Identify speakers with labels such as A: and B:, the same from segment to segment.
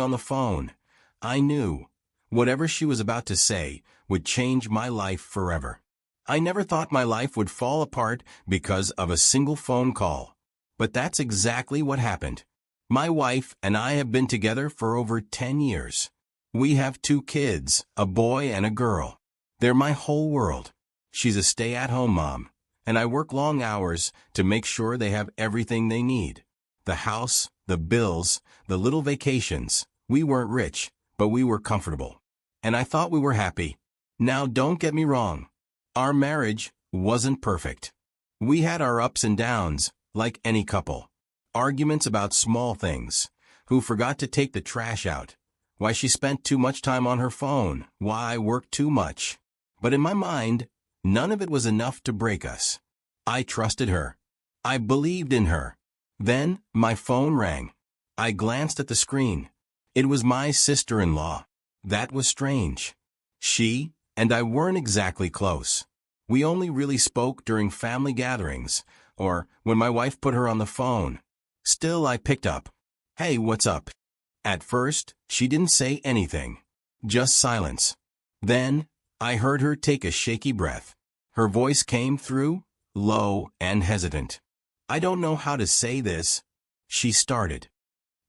A: on the phone. I knew whatever she was about to say would change my life forever. I never thought my life would fall apart because of a single phone call. But that's exactly what happened. My wife and I have been together for over 10 years. We have 2 kids, a boy and a girl. They're my whole world. She's a stay-at-home mom, and I work long hours to make sure they have everything they need. The house, the bills, the little vacations. We weren't rich, but we were comfortable. And I thought we were happy. Now don't get me wrong. Our marriage wasn't perfect. We had our ups and downs, like any couple. Arguments about small things. Who forgot to take the trash out? Why she spent too much time on her phone? Why I worked too much? But in my mind, none of it was enough to break us. I trusted her. I believed in her. Then, my phone rang. I glanced at the screen. It was my sister-in-law. That was strange. She and I weren't exactly close. We only really spoke during family gatherings, or when my wife put her on the phone. Still, I picked up. "Hey, what's up?" At first, she didn't say anything. Just silence. Then, I heard her take a shaky breath. Her voice came through, low and hesitant. "I don't know how to say this," she started.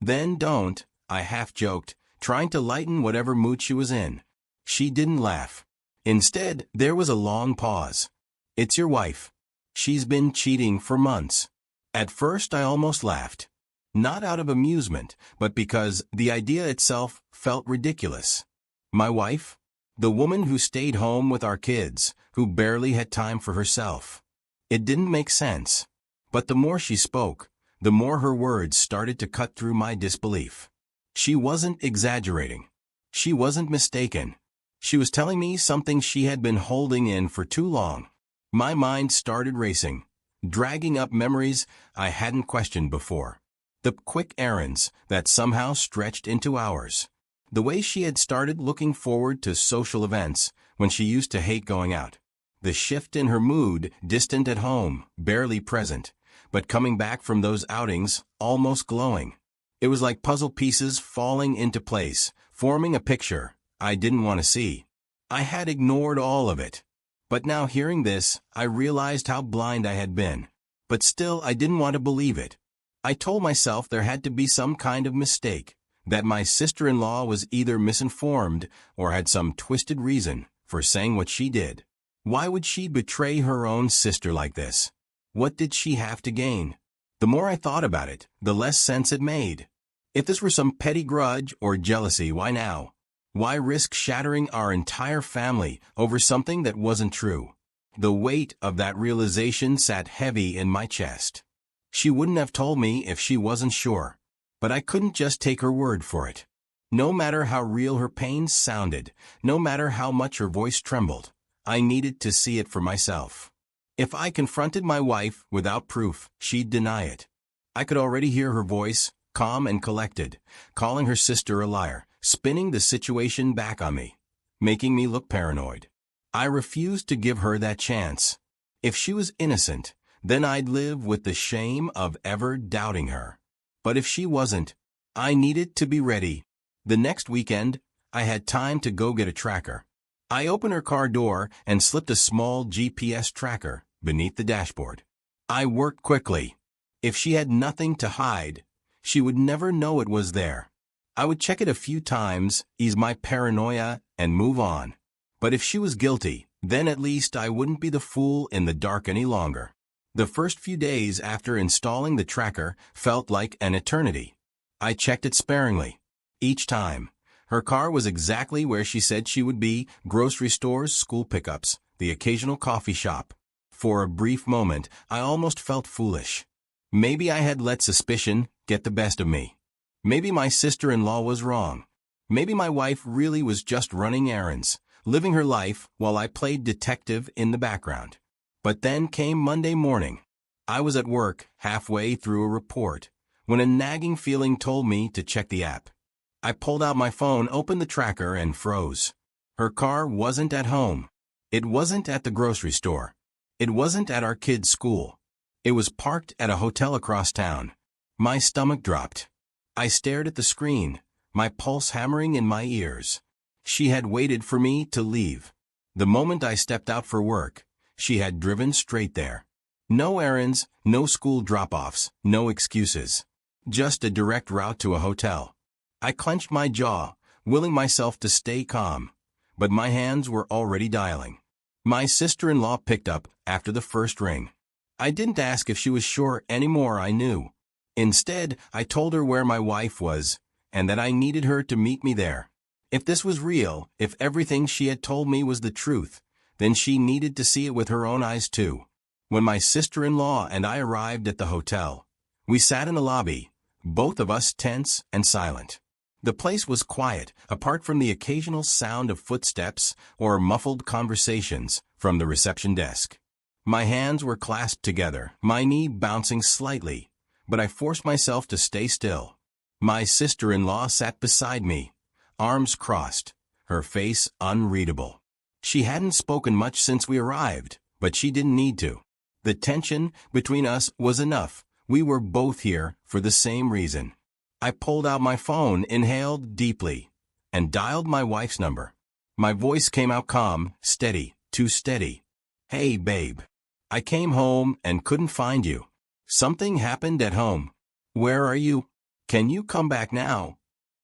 A: "Then don't," I half-joked, trying to lighten whatever mood she was in. She didn't laugh. Instead, there was a long pause. "It's your wife. She's been cheating for months." At first, I almost laughed. Not out of amusement, but because the idea itself felt ridiculous. My wife? The woman who stayed home with our kids, who barely had time for herself. It didn't make sense. But the more she spoke, the more her words started to cut through my disbelief. She wasn't exaggerating. She wasn't mistaken. She was telling me something she had been holding in for too long. My mind started racing, dragging up memories I hadn't questioned before. The quick errands that somehow stretched into hours. The way she had started looking forward to social events when she used to hate going out. The shift in her mood, distant at home, barely present, but coming back from those outings, almost glowing. It was like puzzle pieces falling into place, forming a picture I didn't want to see. I had ignored all of it. But now hearing this, I realized how blind I had been. But still, I didn't want to believe it. I told myself there had to be some kind of mistake, that my sister-in-law was either misinformed or had some twisted reason for saying what she did. Why would she betray her own sister like this? What did she have to gain? The more I thought about it, the less sense it made. If this were some petty grudge or jealousy, why now? Why risk shattering our entire family over something that wasn't true? The weight of that realization sat heavy in my chest. She wouldn't have told me if she wasn't sure, but I couldn't just take her word for it. No matter how real her pain sounded, no matter how much her voice trembled, I needed to see it for myself. If I confronted my wife without proof, she'd deny it. I could already hear her voice, calm and collected, calling her sister a liar, spinning the situation back on me, making me look paranoid. I refused to give her that chance. If she was innocent, then I'd live with the shame of ever doubting her. But if she wasn't, I needed to be ready. The next weekend, I had time to go get a tracker. I opened her car door and slipped a small GPS tracker beneath the dashboard. I worked quickly. If she had nothing to hide, she would never know it was there. I would check it a few times, ease my paranoia, and move on. But if she was guilty, then at least I wouldn't be the fool in the dark any longer. The first few days after installing the tracker felt like an eternity. I checked it sparingly. Each time, her car was exactly where she said she would be: grocery stores, school pickups, the occasional coffee shop. For a brief moment, I almost felt foolish. Maybe I had let suspicion get the best of me. Maybe my sister-in-law was wrong. Maybe my wife really was just running errands, living her life while I played detective in the background. But then came Monday morning. I was at work, halfway through a report, when a nagging feeling told me to check the app. I pulled out my phone, opened the tracker, and froze. Her car wasn't at home. It wasn't at the grocery store. It wasn't at our kids' school. It was parked at a hotel across town. My stomach dropped. I stared at the screen, my pulse hammering in my ears. She had waited for me to leave. The moment I stepped out for work, she had driven straight there. No errands, no school drop-offs, no excuses. Just a direct route to a hotel. I clenched my jaw, willing myself to stay calm, but my hands were already dialing. My sister-in-law picked up after the first ring. I didn't ask if she was sure anymore. I knew. Instead, I told her where my wife was, and that I needed her to meet me there. If this was real, if everything she had told me was the truth, then she needed to see it with her own eyes too. When my sister-in-law and I arrived at the hotel, we sat in the lobby, both of us tense and silent. The place was quiet, apart from the occasional sound of footsteps or muffled conversations from the reception desk. My hands were clasped together, my knee bouncing slightly, but I forced myself to stay still. My sister-in-law sat beside me, arms crossed, her face unreadable. She hadn't spoken much since we arrived, but she didn't need to. The tension between us was enough. We were both here for the same reason. I pulled out my phone, inhaled deeply, and dialed my wife's number. My voice came out calm, steady, too steady. "Hey, babe. I came home and couldn't find you. Something happened at home. Where are you? Can you come back now?"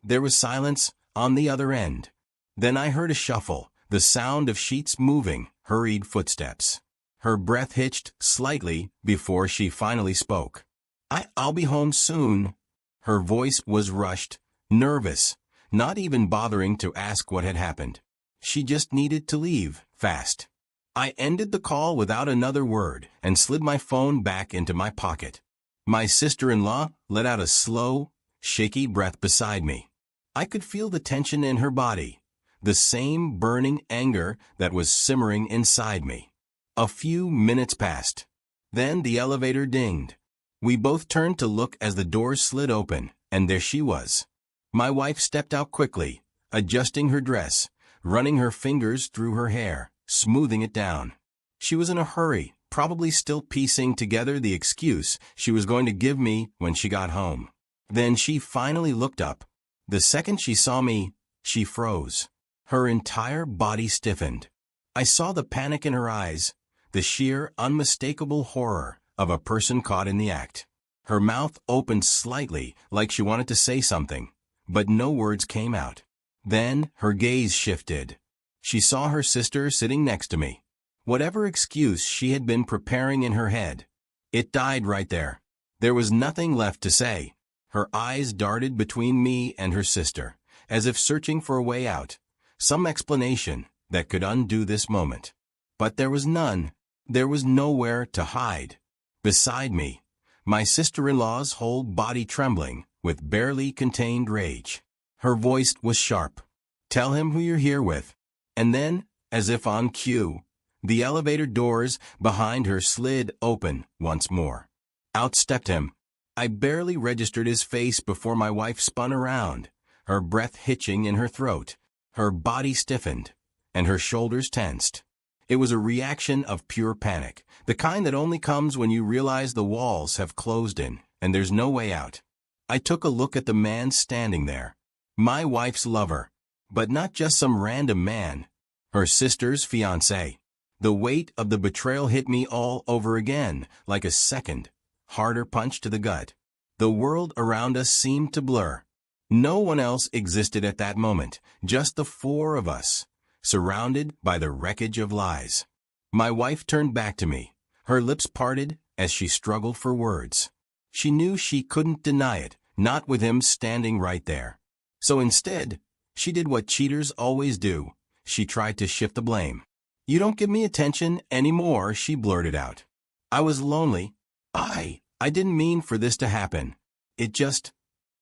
A: There was silence on the other end. Then I heard a shuffle, the sound of sheets moving, hurried footsteps. Her breath hitched slightly before she finally spoke. I'll be home soon." Her voice was rushed, nervous, not even bothering to ask what had happened. She just needed to leave, fast. I ended the call without another word and slid my phone back into my pocket. My sister-in-law let out a slow, shaky breath beside me. I could feel the tension in her body, the same burning anger that was simmering inside me. A few minutes passed. Then the elevator dinged. We both turned to look as the doors slid open, and there she was. My wife stepped out quickly, adjusting her dress, running her fingers through her hair, smoothing it down. She was in a hurry, probably still piecing together the excuse she was going to give me when she got home. Then she finally looked up. The second she saw me, she froze. Her entire body stiffened. I saw the panic in her eyes, the sheer, unmistakable horror of a person caught in the act. Her mouth opened slightly, like she wanted to say something, but no words came out. Then her gaze shifted. She saw her sister sitting next to me. Whatever excuse she had been preparing in her head, it died right there. There was nothing left to say. Her eyes darted between me and her sister, as if searching for a way out, some explanation that could undo this moment. But there was none. There was nowhere to hide. Beside me, my sister-in-law's whole body trembling with barely contained rage. Her voice was sharp. "Tell him who you're here with." And then, as if on cue, the elevator doors behind her slid open once more. Out stepped him. I barely registered his face before my wife spun around, her breath hitching in her throat. Her body stiffened, and her shoulders tensed. It was a reaction of pure panic, the kind that only comes when you realize the walls have closed in and there's no way out. I took a look at the man standing there. My wife's lover, but not just some random man. Her sister's fiancé. The weight of the betrayal hit me all over again, like a second, harder punch to the gut. The world around us seemed to blur. No one else existed at that moment, just the four of us, surrounded by the wreckage of lies. My wife turned back to me, her lips parted as she struggled for words. She knew she couldn't deny it, not with him standing right there. So instead, she did what cheaters always do. She tried to shift the blame. "You don't give me attention anymore," she blurted out. "I was lonely. I didn't mean for this to happen. It just..."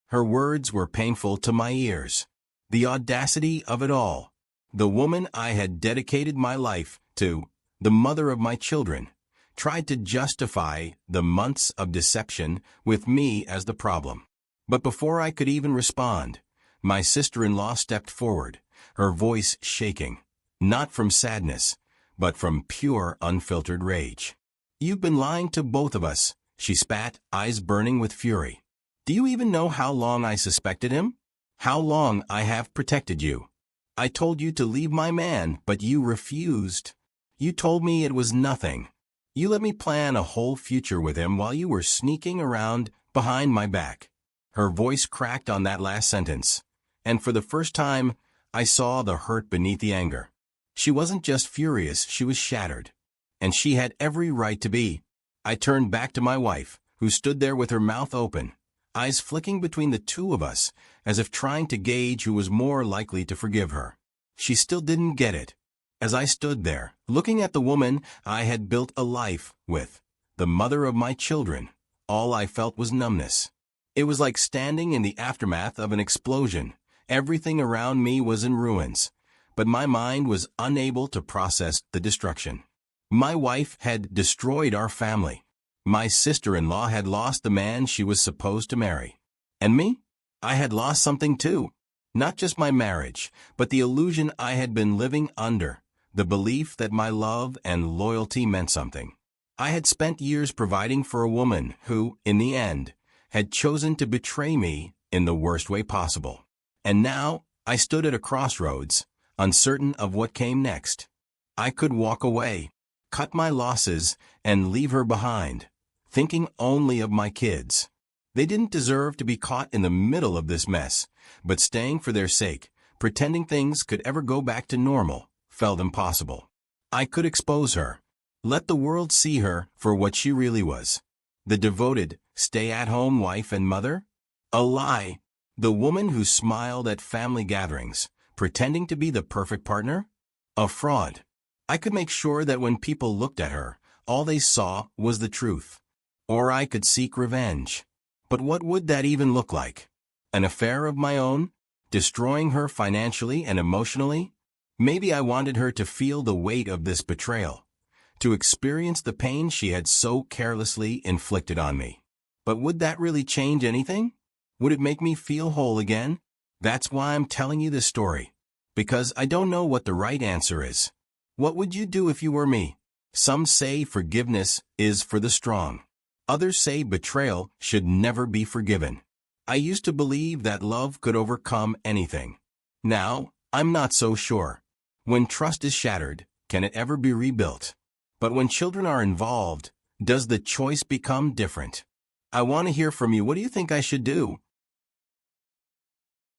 A: Her words were painful to my ears. The audacity of it all. The woman I had dedicated my life to, the mother of my children, tried to justify the months of deception with me as the problem. But before I could even respond, my sister-in-law stepped forward, her voice shaking, not from sadness, but from pure, unfiltered rage. "You've been lying to both of us," she spat, eyes burning with fury. "Do you even know how long I suspected him? How long I have protected you. I told you to leave my man, but you refused. You told me it was nothing. You let me plan a whole future with him while you were sneaking around behind my back." Her voice cracked on that last sentence, and for the first time, I saw the hurt beneath the anger. She wasn't just furious, she was shattered. And she had every right to be. I turned back to my wife, who stood there with her mouth open, eyes flicking between the two of us, as if trying to gauge who was more likely to forgive her. She still didn't get it. As I stood there, looking at the woman I had built a life with, the mother of my children, all I felt was numbness. It was like standing in the aftermath of an explosion. Everything around me was in ruins, but my mind was unable to process the destruction. My wife had destroyed our family. My sister-in-law had lost the man she was supposed to marry. And me? I had lost something too. Not just my marriage, but the illusion I had been living under, the belief that my love and loyalty meant something. I had spent years providing for a woman who, in the end, had chosen to betray me in the worst way possible. And now, I stood at a crossroads, uncertain of what came next. I could walk away, cut my losses, and leave her behind, thinking only of my kids. They didn't deserve to be caught in the middle of this mess, but staying for their sake, pretending things could ever go back to normal, felt impossible. I could expose her, let the world see her for what she really was. The devoted, stay-at-home wife and mother? A lie. The woman who smiled at family gatherings, pretending to be the perfect partner? A fraud. I could make sure that when people looked at her, all they saw was the truth. Or I could seek revenge. But what would that even look like? An affair of my own? Destroying her financially and emotionally? Maybe I wanted her to feel the weight of this betrayal, to experience the pain she had so carelessly inflicted on me. But would that really change anything? Would it make me feel whole again? That's why I'm telling you this story. Because I don't know what the right answer is. What would you do if you were me? Some say forgiveness is for the strong. Others say betrayal should never be forgiven. I used to believe that love could overcome anything. Now, I'm not so sure. When trust is shattered, can it ever be rebuilt? But when children are involved, does the choice become different? I want to hear from you. What do you think I should do?